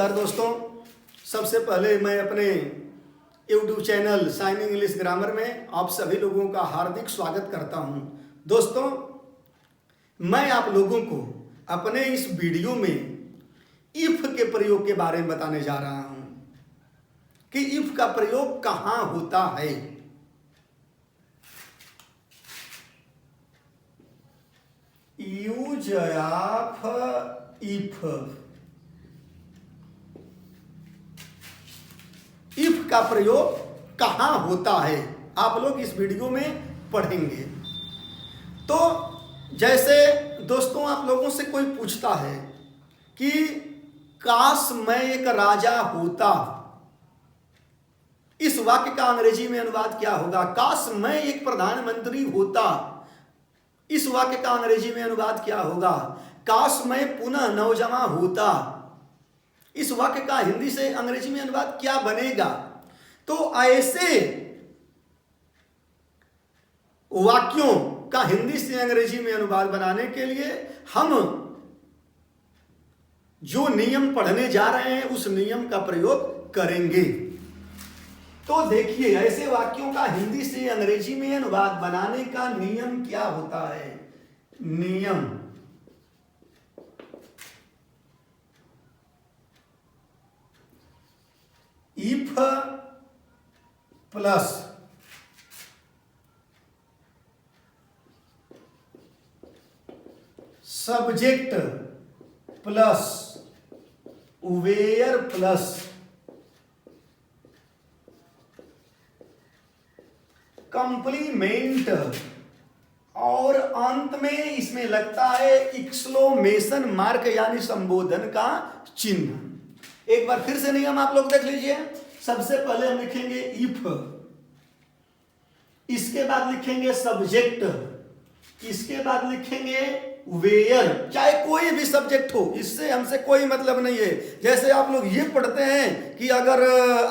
नमस्कार दोस्तों। सबसे पहले मैं अपने YouTube channel shining English grammar में आप सभी लोगों का हार्दिक स्वागत करता हूं। दोस्तों, मैं आप लोगों को अपने इस वीडियो में इफ के प्रयोग के बारे में बताने जा रहा हूं कि इफ का प्रयोग कहां होता है। यूज ऑफ इफ का प्रयोग कहां होता है, आप लोग इस वीडियो में पढ़ेंगे। तो जैसे दोस्तों, आप लोगों से कोई पूछता है कि काश मैं एक राजा होता, इस वाक्य का अंग्रेजी में अनुवाद क्या होगा? काश मैं एक प्रधानमंत्री होता, इस वाक्य का अंग्रेजी में अनुवाद क्या होगा? काश मैं पुनः नौजवान होता, इस वाक्य का हिंदी से अंग्रेजी में अनुवाद क्या बनेगा? तो ऐसे वाक्यों का हिंदी से अंग्रेजी में अनुवाद बनाने के लिए हम जो नियम पढ़ने जा रहे हैं उस नियम का प्रयोग करेंगे। तो देखिए, ऐसे वाक्यों का हिंदी से अंग्रेजी में अनुवाद बनाने का नियम क्या होता है। नियम if plus subject plus were plus complement और अंत में इसमें लगता है एक्सक्लेमेशन मार्क यानी संबोधन का चिन्ह। एक बार फिर से नियम आप लोग देख लीजिए। सबसे पहले हम लिखेंगे इफ, इसके बाद लिखेंगे सब्जेक्ट, इसके बाद लिखेंगे वेयर, चाहे कोई भी सब्जेक्ट हो, इससे हमसे कोई मतलब नहीं है। जैसे आप लोग ये पढ़ते हैं कि अगर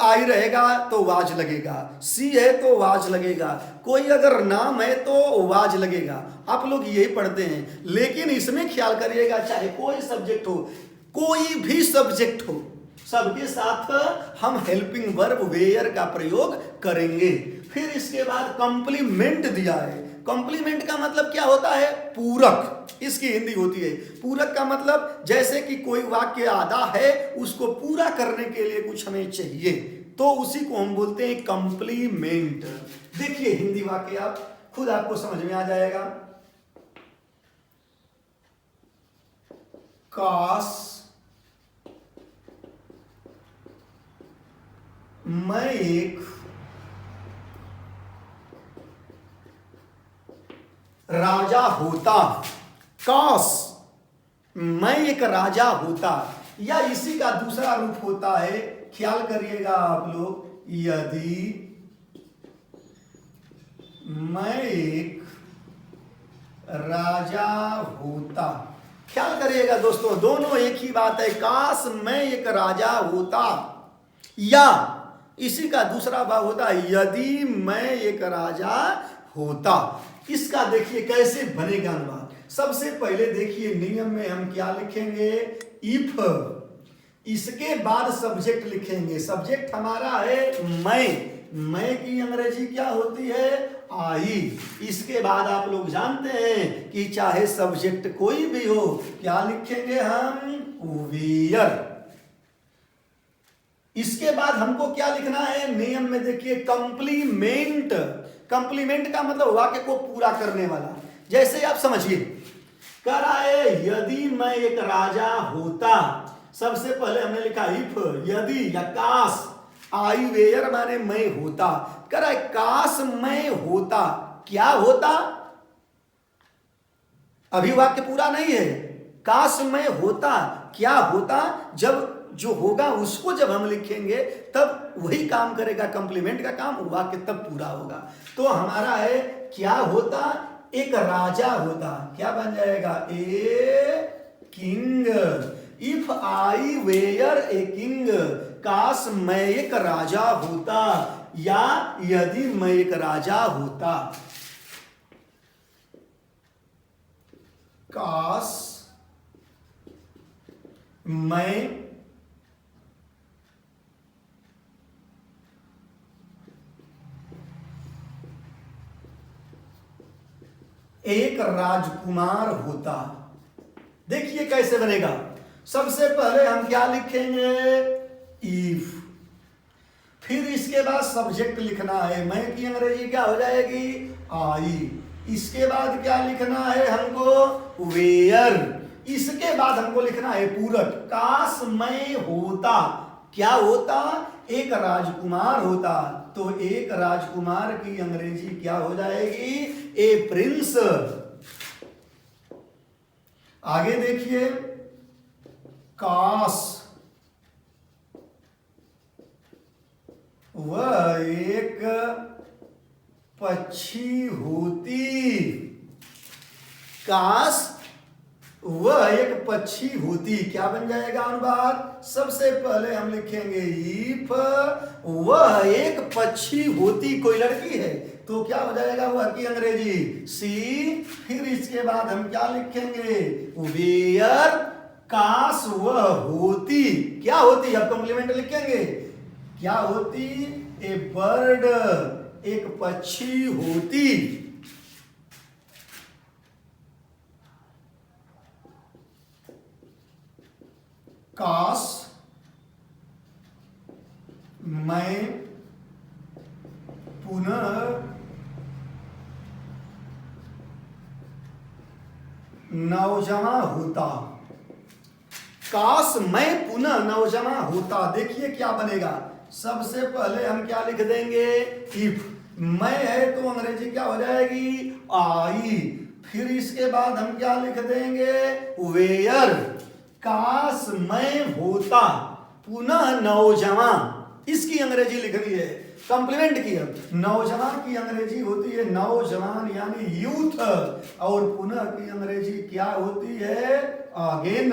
आई रहेगा तो वाज लगेगा, सी है तो वाज लगेगा, कोई अगर नाम है तो वाज लगेगा, आप लोग यही पढ़ते हैं। लेकिन इसमें ख्याल करिएगा, चाहे कोई सब्जेक्ट हो, कोई भी सब्जेक्ट हो, सबके साथ हम हेल्पिंग वर्ब वेयर का प्रयोग करेंगे। फिर इसके बाद कंप्लीमेंट दिया है। कंप्लीमेंट का मतलब क्या होता है? पूरक, इसकी हिंदी होती है। पूरक का मतलब जैसे कि कोई वाक्य आधा है, उसको पूरा करने के लिए कुछ हमें चाहिए, तो उसी को हम बोलते हैं कंप्लीमेंट। देखिए हिंदी वाक्य आप खुद आपको समझ में आ जाएगा। काश मैं एक राजा होता, काश मैं एक राजा होता, या इसी का दूसरा रूप होता है, ख्याल करिएगा आप लोग, यदि मैं एक राजा होता। ख्याल करिएगा दोस्तों, दोनों एक ही बात है। काश मैं एक राजा होता, या इसी का दूसरा भाग होता है यदि मैं एक राजा होता। इसका देखिए कैसे बनेगा अनुवाद। सबसे पहले देखिए नियम में हम क्या लिखेंगे? इफ, इसके बाद सब्जेक्ट लिखेंगे। सब्जेक्ट हमारा है मैं की अंग्रेजी क्या होती है? आई। इसके बाद आप लोग जानते हैं कि चाहे सब्जेक्ट कोई भी हो, क्या लिखेंगे हम? वेयर। इसके बाद हमको क्या लिखना है? नियम में देखिए कंप्लीमेंट। कंप्लीमेंट का मतलब वाक्य को पूरा करने वाला। जैसे आप समझिए, कह रहा है यदि मैं एक राजा होता, सबसे पहले हमने लिखा इफ, यदि या काश, आई वेयर माने मैं होता। कह रहा है काश मैं होता, क्या होता? अभी वाक्य पूरा नहीं है। काश मैं होता, क्या होता? जब जो होगा उसको जब हम लिखेंगे तब वही काम करेगा, कंप्लीमेंट का काम, वाक्य तब पूरा होगा। तो हमारा है क्या होता? एक राजा होता। क्या बन जाएगा? A king. If I were a king, काश मैं एक राजा होता, या यदि मैं एक राजा होता। काश मैं एक राजकुमार होता। देखिए कैसे बनेगा। सबसे पहले हम क्या लिखेंगे, इफ, फिर इसके बाद सब्जेक्ट लिखना है, मैं की अंग्रेजी क्या हो जाएगी, आई। इसके बाद क्या लिखना है हमको, वेयर। इसके बाद हमको लिखना है पूरक, काश मैं होता, क्या होता, एक राजकुमार होता। तो एक राजकुमार की अंग्रेजी क्या हो जाएगी, ए प्रिंस। आगे देखिए, काश वह एक पक्षी होती, काश वह एक पक्षी होती, क्या बन जाएगा अनुवाद। सबसे पहले हम लिखेंगे इफ वह एक पक्षी होती, कोई लड़की है तो क्या हो जाएगा वह की अंग्रेजी, सी। फिर इसके बाद हम क्या लिखेंगे, वेयर, काश वह होती, क्या होती, अब कॉम्प्लीमेंट लिखेंगे, क्या होती, ए बर्ड, एक पक्षी होती। काश मैं पुनः नौजवान होता, काश मैं पुनः नौजवान होता। देखिए क्या बनेगा, सबसे पहले हम क्या लिख देंगे, इफ, मैं है तो अंग्रेजी क्या हो जाएगी, आई। फिर इसके बाद हम क्या लिख देंगे, वेयर, काश मैं होता पुनः नौजवान, इसकी अंग्रेजी लिखनी है, कॉम्प्लीमेंट की। नौजवान की अंग्रेजी होती है नौजवान यानी यूथ, और पुनः की अंग्रेजी क्या होती है, अगेन।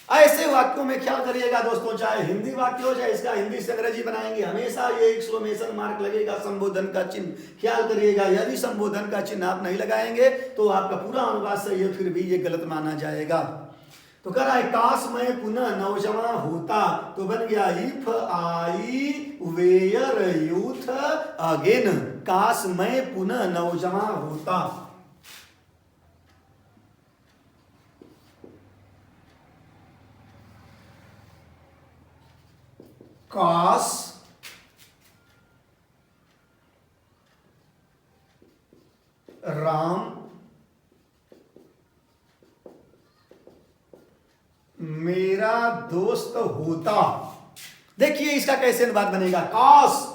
ऐसे वाक्यों में क्या करिएगा दोस्तों, चाहे हिंदी वाक्य हो चाहे इसका हिंदी से अंग्रेजी बनाएंगे, हमेशा ये एक्सक्लेमेशन मार्क लगेगा, संबोधन का चिन्ह, ख्याल करिएगा। यदि संबोधन का चिन्ह आप नहीं लगाएंगे तो आपका पूरा अनुवाद सही है, फिर भी ये गलत माना जाएगा। तो कह रहा है काश मैं पुनः नौजवान होता, तो बन गया if I were youth again, काश मैं पुनः नौजवान होता। काश राम मेरा दोस्त होता। देखिए इसका कैसे अनुवाद बनेगा, काश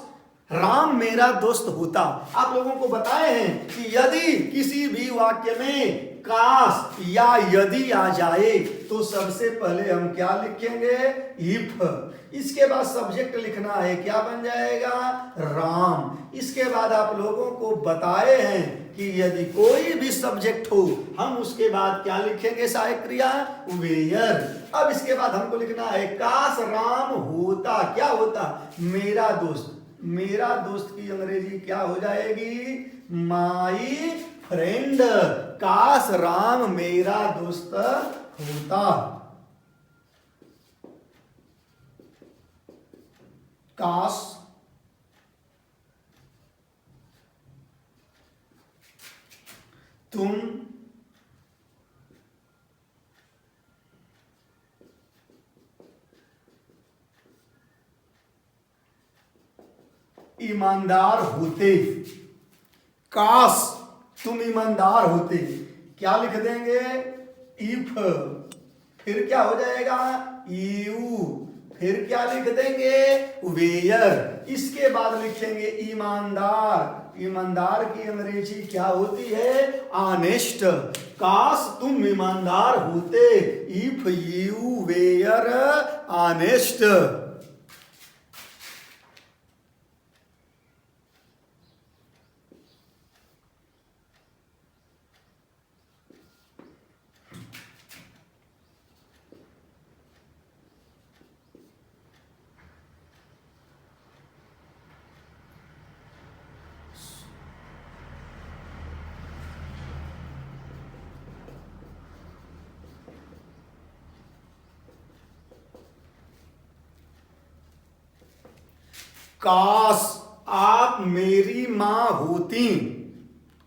राम मेरा दोस्त होता। आप लोगों को बताए हैं कि यदि किसी भी वाक्य में काश या यदि आ जाए तो सबसे पहले हम क्या लिखेंगे, इफ। इसके बाद सब्जेक्ट लिखना है, क्या बन जाएगा, राम। इसके बाद आप लोगों को बताए हैं कि यदि कोई भी सब्जेक्ट हो हम उसके बाद क्या लिखेंगे, सहायक क्रिया, वेयर। अब इसके बाद हमको लिखना है काश राम होता, क्या होता, मेरा दोस्त। मेरा दोस्त की अंग्रेजी क्या हो जाएगी, माई फ्रेंड। काश राम मेरा दोस्त होता। काश तुम ईमानदार होते, काश तुम ईमानदार होते, क्या लिख देंगे, इफ। फिर क्या हो जाएगा, यू। फिर क्या लिख देंगे, वेयर। इसके बाद लिखेंगे ईमानदार। ईमानदार की अंग्रेजी क्या होती है, ऑनेस्ट। काश तुम ईमानदार होते, इफ यू वेयर ऑनेस्ट। काश आप मेरी मां होती,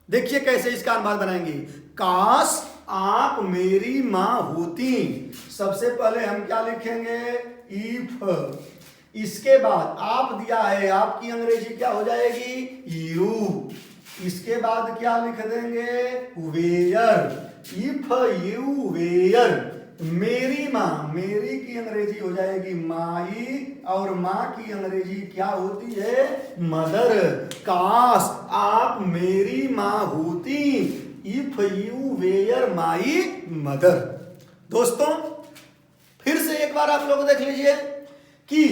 देखिए कैसे इसका अनुवाद बनाएंगे। काश आप मेरी मां होती। सबसे पहले हम क्या लिखेंगे, इफ। इसके बाद आप दिया है, आपकी अंग्रेजी क्या हो जाएगी, यू। इसके बाद क्या लिख देंगे, वेयर। इफ यू वेयर मेरी माँ, मेरी की अंग्रेजी हो जाएगी माई, और माँ की अंग्रेजी क्या होती है, मदर। काश आप मेरी माँ होती, if you were my mother. दोस्तों फिर से एक बार आप लोग देख लीजिए कि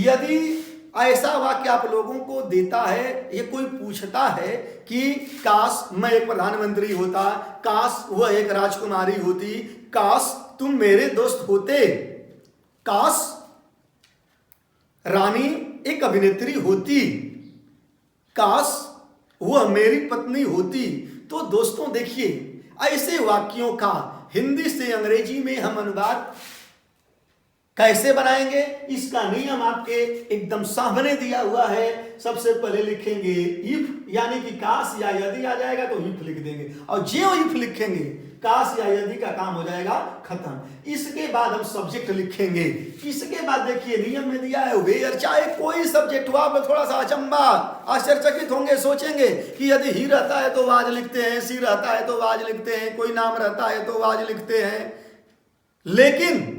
यदि ऐसा वाक्य आप लोगों को देता है, ये कोई पूछता है कि काश मैं एक प्रधानमंत्री होता, काश वह एक राजकुमारी होती, काश तुम मेरे दोस्त होते, काश रानी एक अभिनेत्री होती, काश वह मेरी पत्नी होती। तो दोस्तों देखिए ऐसे वाक्यों का हिंदी से अंग्रेजी में हम अनुवाद कैसे बनाएंगे, इसका नियम आपके एकदम सामने दिया हुआ है। सबसे पहले लिखेंगे इफ, यानी कि काश या यदि आ जाएगा तो इफ लिख देंगे, और जो इफ लिखेंगे काश या यदि का काम हो जाएगा खत्म। इसके बाद हम सब्जेक्ट लिखेंगे। इसके बाद देखिए नियम में दिया है वेयर, चाहे कोई सब्जेक्ट हो। आप थोड़ा सा अचंबा आश्चर्यचकित होंगे, सोचेंगे कि यदि ही रहता है तो वाज लिखते हैं, सी रहता है तो वाज लिखते हैं, कोई नाम रहता है तो वाज लिखते हैं, लेकिन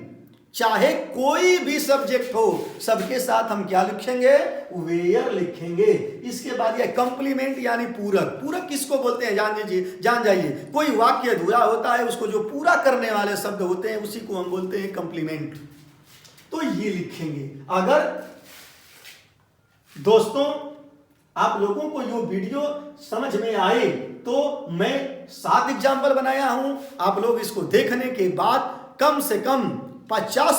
चाहे कोई भी सब्जेक्ट हो सबके साथ हम क्या लिखेंगे, वेयर लिखेंगे। इसके बाद यह कंप्लीमेंट यानी पूरक। पूरक किसको बोलते हैं जान लीजिए, जान जाइए। कोई वाक्य अधूरा होता है, उसको जो पूरा करने वाले शब्द होते हैं उसी को हम बोलते हैं कंप्लीमेंट। तो ये लिखेंगे। अगर दोस्तों आप लोगों को ये वीडियो समझ में आए तो मैं 7 एग्जाम्पल बनाया हूं। आप लोग इसको देखने के बाद कम से कम 50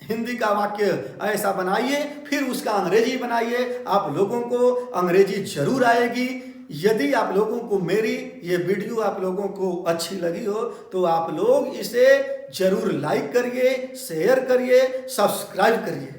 हिंदी का वाक्य ऐसा बनाइए, फिर उसका अंग्रेजी बनाइए। आप लोगों को अंग्रेजी जरूर आएगी। यदि आप लोगों को मेरी ये वीडियो आप लोगों को अच्छी लगी हो तो आप लोग इसे जरूर लाइक करिए, शेयर करिए, सब्सक्राइब करिए।